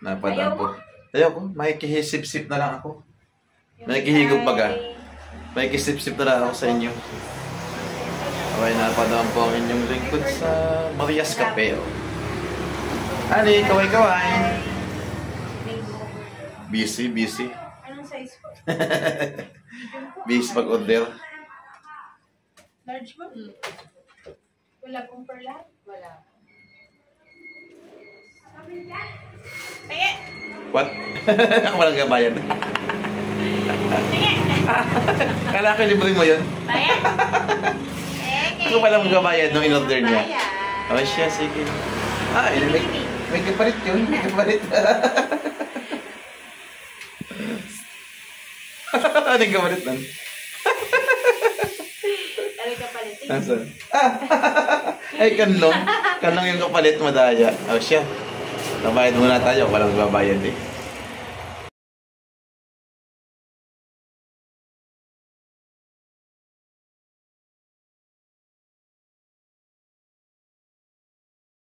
Napadaan po. Ayoko. May kihisip-sip na lang ako. May kihigog baga. May kisip-sip na lang ako sa inyo. Okay, napadaan po ang inyong lingkod sa Marias Cafe. Ali, kaway-kaway. Busy. Anong size po? Busy pag-order. Large po? Wala pong perla? Wala. Penge! What? Ako walang gabayan. Penge! Kala ko libre mo yun. Penge! Ako walang gabayan nung in-order niya. Oh, siya, sige. Ah, may kapalit yun. May kapalit. Anong kapalit nun? Anong kapalit? Nasaan? Ay, kanlong. Kanlong yung kapalit, madaya. Oh, siya. Nabayad muna tayo. Walang babayad eh.